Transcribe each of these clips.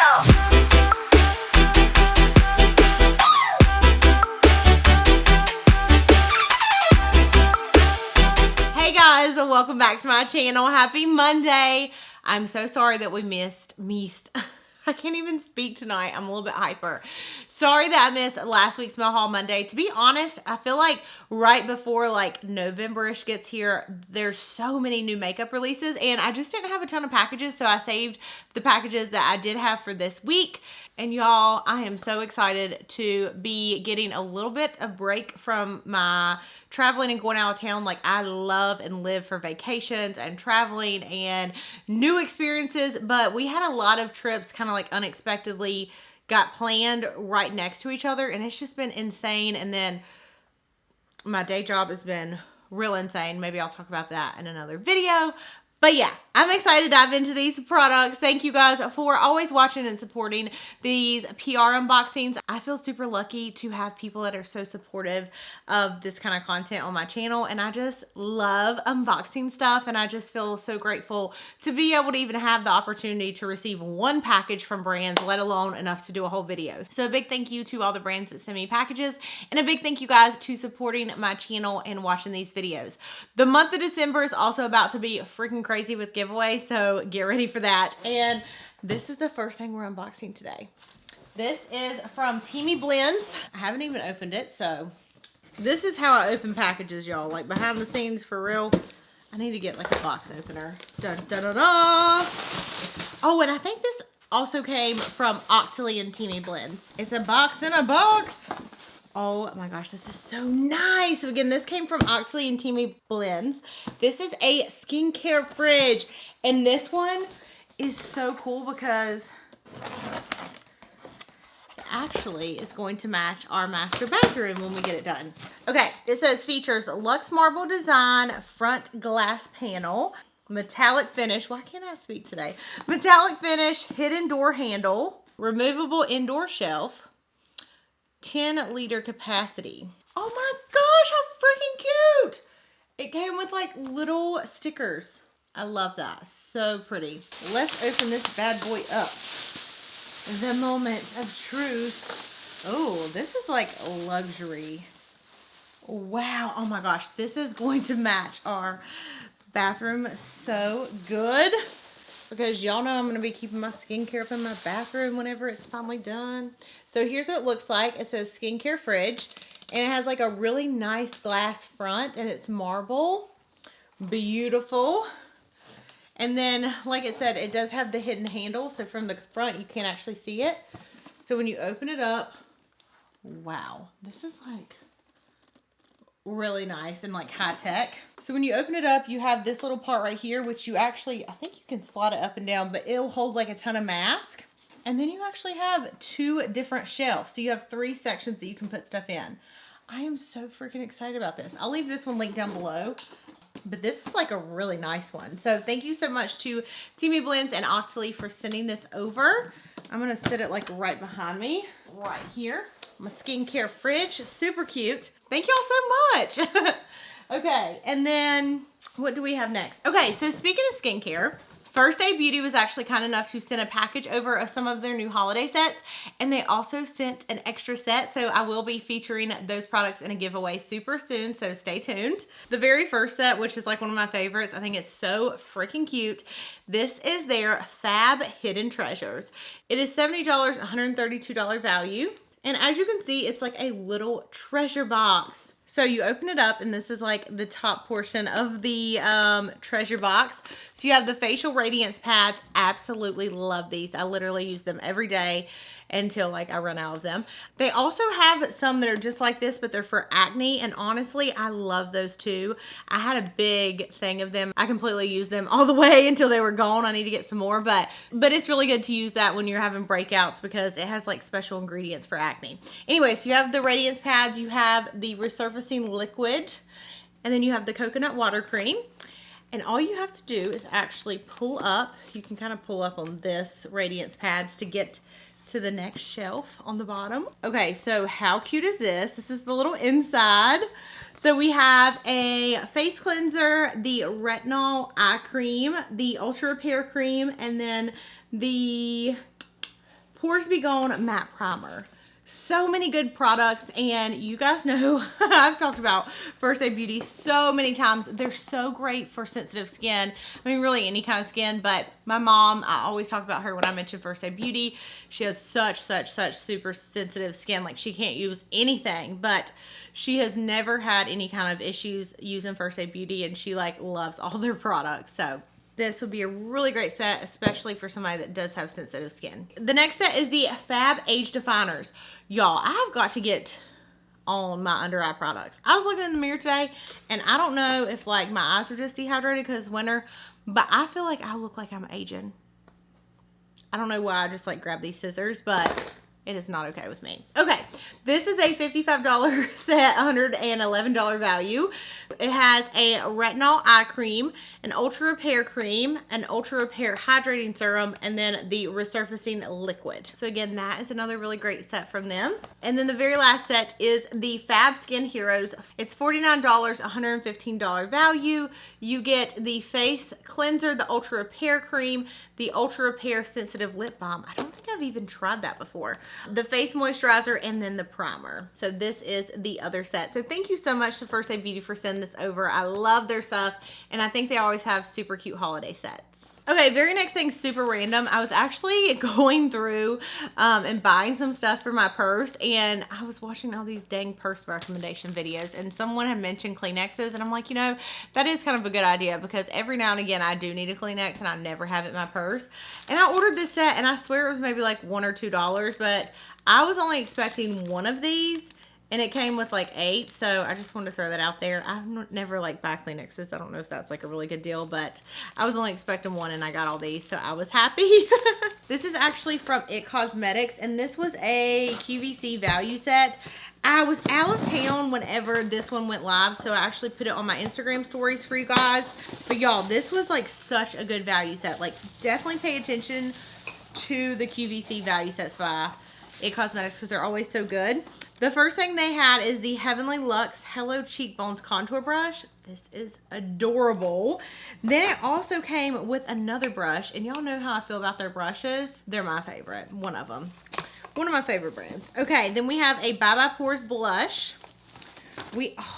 Hey guys, welcome back to my channel. Happy Monday. I'm so sorry that we missed. I can't even speak tonight. I'm a little bit hyper. Sorry that I missed last week's Mail Haul Monday. To be honest, I feel like right before like November-ish gets here, there's so many new makeup releases and I just didn't have a ton of packages, so I saved the packages that I did have for this week. And y'all, I am so excited to be getting a little bit of break from my traveling and going out of town. Like, I love and live for vacations and traveling and new experiences, but we had a lot of trips kind of like unexpectedly got planned right next to each other, and it's just been insane. And then my day job has been real insane. Maybe I'll talk about that in another video. But yeah, I'm excited to dive into these products. Thank you guys for always watching and supporting these PR unboxings. I feel super lucky to have people that are so supportive of this kind of content on my channel. And I just love unboxing stuff. And I just feel so grateful to be able to even have the opportunity to receive one package from brands, let alone enough to do a whole video. So a big thank you to all the brands that send me packages. And a big thank you guys to supporting my channel and watching these videos. The month of December is also about to be freaking crazy with giveaways, so get ready for that. And this is the first thing we're unboxing today. This is from Teamy Blends. I haven't even opened it, so this is how I open packages, y'all. Like behind the scenes for real. I need to get like a box opener. Dun, dun, dun, dun. Oh, and I think this also came from Octoly and Teamy Blends. It's a box in a box. Oh my gosh, this is so nice. So again, this came from Octoly and Teamy Blends. This is a skincare fridge. And this one is so cool because it actually is going to match our master bathroom when we get it done. Okay, it says features Luxe Marble Design, front glass panel, metallic finish. Why can't I speak today? Metallic finish, hidden door handle, removable indoor shelf, 10-liter capacity. Oh my gosh, how freaking cute! It came with like little stickers. I love that. So pretty. Let's open this bad boy up. The moment of truth. Oh, this is like luxury. Wow. Oh my gosh, this is going to match our bathroom so good. Because y'all know I'm going to be keeping my skincare up in my bathroom whenever it's finally done. So here's what it looks like. It says skincare fridge. And it has like a really nice glass front. And it's marble. Beautiful. And then, like it said, it does have the hidden handle. So from the front, you can't actually see it. So when you open it up, wow. This is like really nice and like high tech. So when you open it up, you have this little part right here, which you actually, I think you can slide it up and down, but it'll hold like a ton of mask. And then you actually have 2 different shelves. So you have 3 sections that you can put stuff in. I am so freaking excited about this. I'll leave this one linked down below, but this is like a really nice one. So thank you so much to Teamy Blends and Octoly for sending this over. I'm going to sit it like right behind me, right here. My skincare fridge, super cute. Thank y'all so much. Okay, and then what do we have next? Okay, so speaking of skincare, First Aid Beauty was actually kind enough to send a package over of some of their new holiday sets, and they also sent an extra set, so I will be featuring those products in a giveaway super soon, so stay tuned. The very first set, which is like one of my favorites, I think it's so freaking cute. This is their Fab Hidden Treasures. It is $70, $132 value. And as you can see, it's like a little treasure box. So you open it up and this is like the top portion of the treasure box. So you have the facial radiance pads. Absolutely love these. I literally use them every day until like I run out of them. They also have some that are just like this, but they're for acne. And honestly, I love those too. I had a big thing of them. I completely used them all the way until they were gone. I need to get some more, but it's really good to use that when you're having breakouts because it has like special ingredients for acne. Anyway, so you have the radiance pads, you have the resurfacing liquid, and then you have the coconut water cream. And all you have to do is actually pull up. You can kind of pull up on this radiance pads to get to the next shelf on the bottom. Okay, so how cute is this? This is the little inside. So we have a face cleanser, the retinol eye cream, the ultra repair cream, and then the Pores Be Gone Matte Primer. So many good products, and you guys know I've talked about First Aid Beauty so many times. They're so great for sensitive skin. I mean, really any kind of skin, but my mom, I always talk about her when I mention First Aid Beauty. She has such super sensitive skin. Like, she can't use anything, but she has never had any kind of issues using First Aid Beauty, and she like loves all their products. So this would be a really great set, especially for somebody that does have sensitive skin. The next set is the Fab Age Definers. Y'all, I've got to get on my under eye products. I was looking in the mirror today, and I don't know if like my eyes are just dehydrated because it's winter, but I feel like I look like I'm aging. I don't know why I just like grabbed these scissors, but it is not okay with me. Okay, this is a $55 set, $111 value. It has a retinol eye cream, an ultra repair cream, an ultra repair hydrating serum, and then the resurfacing liquid. So again, that is another really great set from them. And then the very last set is the Fab Skin Heroes. It's $49, $115 value. You get the face cleanser, the ultra repair cream, the ultra repair sensitive lip balm. I don't think I've even tried that before. The face moisturizer, and then the primer. So this is the other set. So thank you so much to First Aid Beauty for sending this over. I love their stuff, and I think they always have super cute holiday sets. Okay, very next thing, super random. I was actually going through and buying some stuff for my purse, and I was watching all these dang purse recommendation videos, and someone had mentioned Kleenexes, and I'm like, you know, that is kind of a good idea, because every now and again I do need a Kleenex and I never have it in my purse. And I ordered this set, and I swear it was maybe like $1 or $2, but I was only expecting one of these, and it came with like 8, so I just wanted to throw that out there. I've never like buy Kleenexes. I don't know if that's like a really good deal, but I was only expecting one, and I got all these, so I was happy. This is actually from It Cosmetics, and this was a QVC value set. I was out of town whenever this one went live, so I actually put it on my Instagram stories for you guys. But y'all, this was like such a good value set. Like, definitely pay attention to the QVC value sets by It Cosmetics, because they're always so good. The first thing they had is the Heavenly Luxe Hello Cheekbones Contour Brush. This is adorable. Then it also came with another brush, and y'all know how I feel about their brushes. They're my favorite, one of them. One of my favorite brands. Okay, then we have a Bye Bye Pores blush.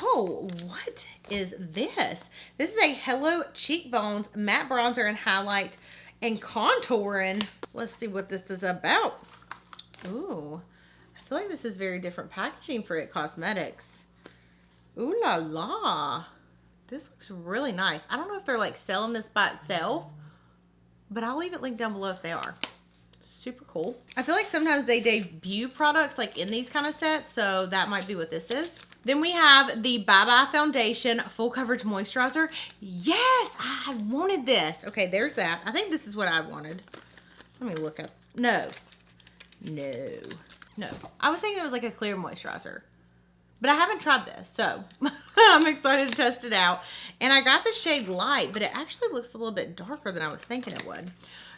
Oh, what is this? This is a Hello Cheekbones matte bronzer and highlight and contouring. Let's see what this is about. Ooh, I feel like this is very different packaging for It Cosmetics. Ooh la la. This looks really nice. I don't know if they're like selling this by itself, but I'll leave it linked down below if they are. Super cool. I feel like sometimes they debut products like in these kind of sets, so that might be what this is. Then we have the Bye Bye Foundation Full Coverage Moisturizer. Yes, I wanted this. Okay, there's that. I think this is what I wanted. Let me look up. No. I was thinking it was like a clear moisturizer, but I haven't tried this, so I'm excited to test it out. And I got the shade Light, but it actually looks a little bit darker than I was thinking it would.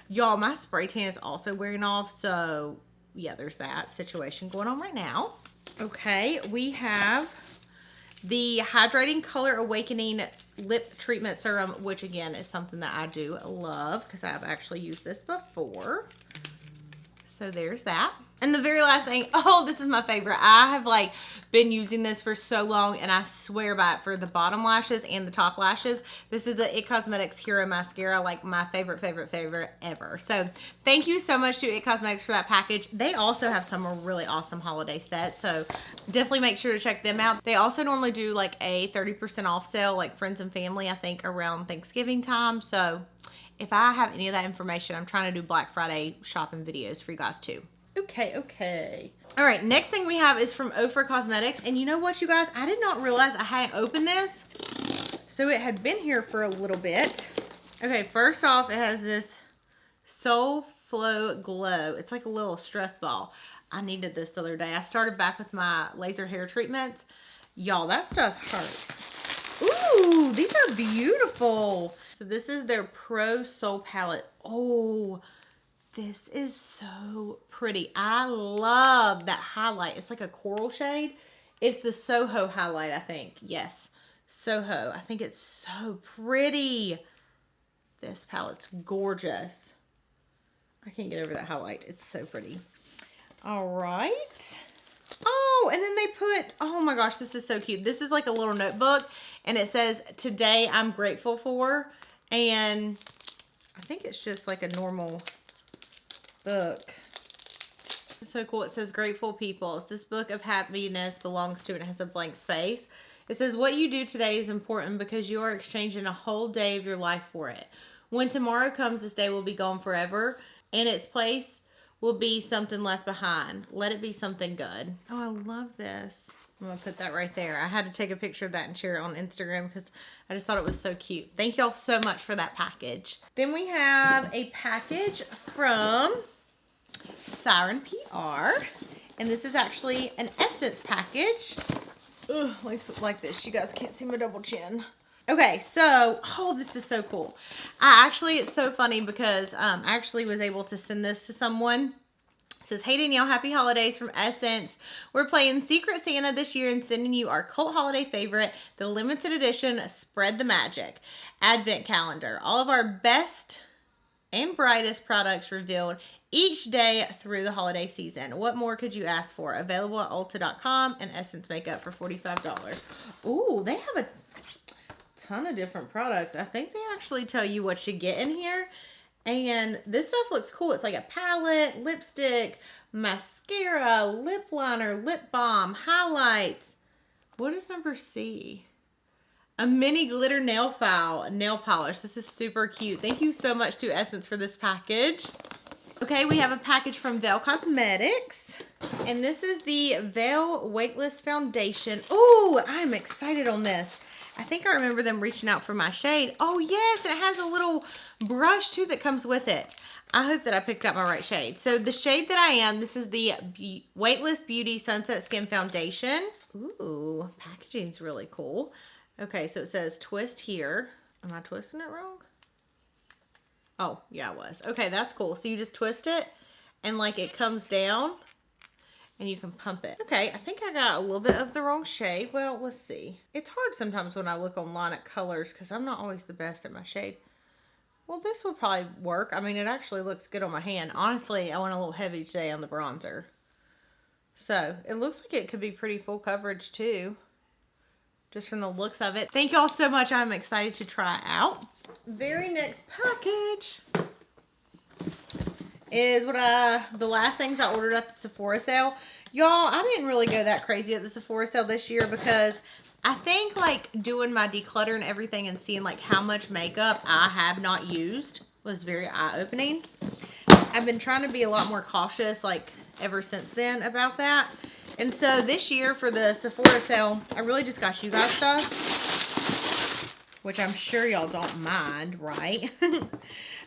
Y'all, my spray tan is also wearing off, so yeah, there's that situation going on right now. Okay, we have the Hydrating Color Awakening Lip Treatment Serum, which again is something that I do love because I've actually used this before. So there's that. And the very last thing, oh, this is my favorite. I have like been using this for so long, and I swear by it for the bottom lashes and the top lashes. This is the It Cosmetics Hero Mascara, like my favorite ever. So thank you so much to It Cosmetics for that package. They also have some really awesome holiday sets, so definitely make sure to check them out. They also normally do like a 30% off sale, like friends and family, I think around Thanksgiving time. So if I have any of that information, I'm trying to do Black Friday shopping videos for you guys too. Okay. All right, next thing we have is from Ofra Cosmetics. And you know what, you guys? I did not realize I hadn't opened this. So it had been here for a little bit. Okay, first off, it has this Soul Flow Glow. It's like a little stress ball. I needed this the other day. I started back with my laser hair treatments. Y'all, that stuff hurts. Ooh, these are beautiful. So this is their Pro Soul Palette. Oh, this is so pretty. I love that highlight. It's like a coral shade. It's the Soho highlight, I think. Yes, Soho. I think it's so pretty. This palette's gorgeous. I can't get over that highlight. It's so pretty. All right. Oh, and then they put, oh my gosh, this is so cute. This is like a little notebook, and it says, today I'm grateful for. And I think it's just like a normal book. It's so cool. It says, grateful peoples. This book of happiness belongs to, and it has a blank space. It says, what you do today is important because you are exchanging a whole day of your life for it. When tomorrow comes, this day will be gone forever. In its place will be something left behind. Let it be something good. Oh, I love this. I'm going to put that right there. I had to take a picture of that and share it on Instagram because I just thought it was so cute. Thank y'all so much for that package. Then we have a package from Siren PR. And this is actually an Essence package. Ugh, at least like this. You guys can't see my double chin. Okay, so, oh, this is so cool. It's so funny because I actually was able to send this to someone. It says, hey Danielle, happy holidays from Essence. We're playing Secret Santa this year and sending you our cult holiday favorite, the limited edition Spread the Magic Advent Calendar. All of our best and brightest products revealed each day through the holiday season. What more could you ask for? Available at Ulta.com and Essence Makeup for $45. Ooh, they have a ton of different products. I think they actually tell you what you get in here. And this stuff looks cool. It's like a palette, lipstick, mascara, lip liner, lip balm, highlights. What is number C? A mini glitter nail file, nail polish. This is super cute. Thank you so much to Essence for this package. Okay, we have a package from Veil Cosmetics. And this is the Veil Weightless Foundation. Ooh, I'm excited on this. I think I remember them reaching out for my shade. Oh yes, it has a little brush too that comes with it. I hope that I picked out my right shade. So the shade that I am, this is the Weightless Beauty Sunset Skin Foundation. Ooh, packaging's really cool. Okay, so it says twist here. Am I twisting it wrong? Oh, yeah, I was. Okay, that's cool. So you just twist it and like it comes down and you can pump it. Okay, I think I got a little bit of the wrong shade. Well, let's see. It's hard sometimes when I look online at colors because I'm not always the best at my shade. Well, this will probably work. I mean, it actually looks good on my hand. Honestly, I went a little heavy today on the bronzer. So it looks like it could be pretty full coverage too, just from the looks of it. Thank y'all so much. I'm excited to try it out. Very next package is the last things I ordered at the Sephora sale. Y'all, I didn't really go that crazy at the Sephora sale this year because I think like doing my declutter and everything and seeing like how much makeup I have not used was very eye-opening. I've been trying to be a lot more cautious like ever since then about that. And so this year for the Sephora sale, I really just got you guys stuff, which I'm sure y'all don't mind, right?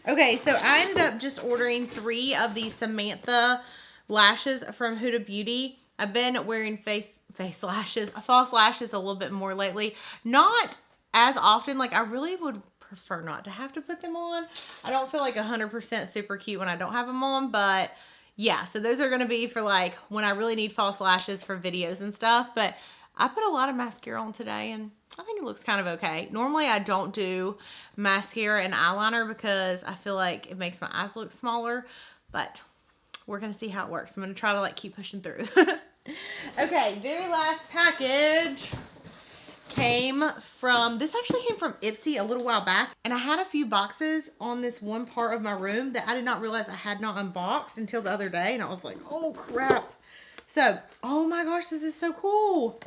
Okay, so I ended up just ordering 3 of these Samantha lashes from Huda Beauty. I've been wearing false lashes a little bit more lately. Not as often. Like, I really would prefer not to have to put them on. I don't feel like 100% super cute when I don't have them on, but yeah, so those are going to be for like when I really need false lashes for videos and stuff. But I put a lot of mascara on today and I think it looks kind of okay. Normally I don't do mascara and eyeliner because I feel like it makes my eyes look smaller, but we're going to see how it works. I'm going to try to like keep pushing through. Okay, very last package this actually came from Ipsy a little while back, and I had a few boxes on this one part of my room that I did not realize I had not unboxed until the other day, and I was like, oh crap. So, oh my gosh, this is so cool.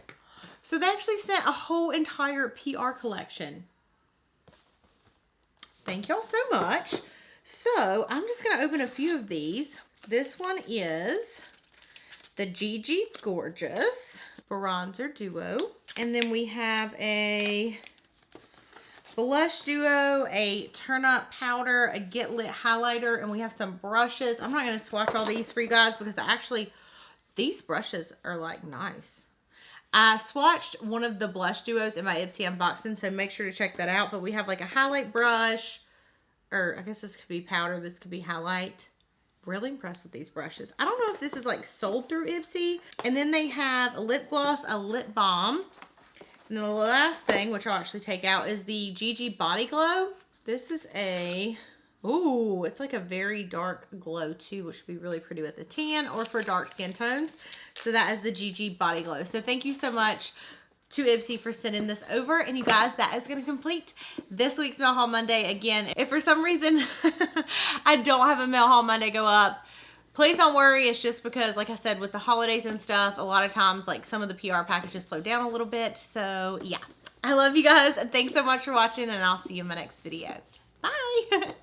So they actually sent a whole entire PR collection. Thank y'all so much. So I'm just going to open a few of these. This one is the Gigi Gorgeous Bronzer Duo. And then we have a blush duo, a turn up powder, a get lit highlighter, and we have some brushes. I'm not going to swatch all these for you guys because these brushes are like nice. I swatched one of the blush duos in my Ipsy unboxing, so make sure to check that out. But we have like a highlight brush, or I guess this could be powder, this could be highlight. Really impressed with these brushes. I don't know if this is like sold through Ipsy. And then they have a lip gloss, a lip balm. And then the last thing, which I'll actually take out, is the Gigi Body Glow. This is a Ooh, it's like a very dark glow too, which would be really pretty with the tan or for dark skin tones. So that is the GG Body Glow. So thank you so much to Ipsy for sending this over. And you guys, that is going to complete this week's Mail Haul Monday. Again, if for some reason I don't have a Mail Haul Monday go up, please don't worry. It's just because, like I said, with the holidays and stuff, a lot of times, like, some of the PR packages slow down a little bit. So, yeah. I love you guys. And thanks so much for watching, and I'll see you in my next video. Bye.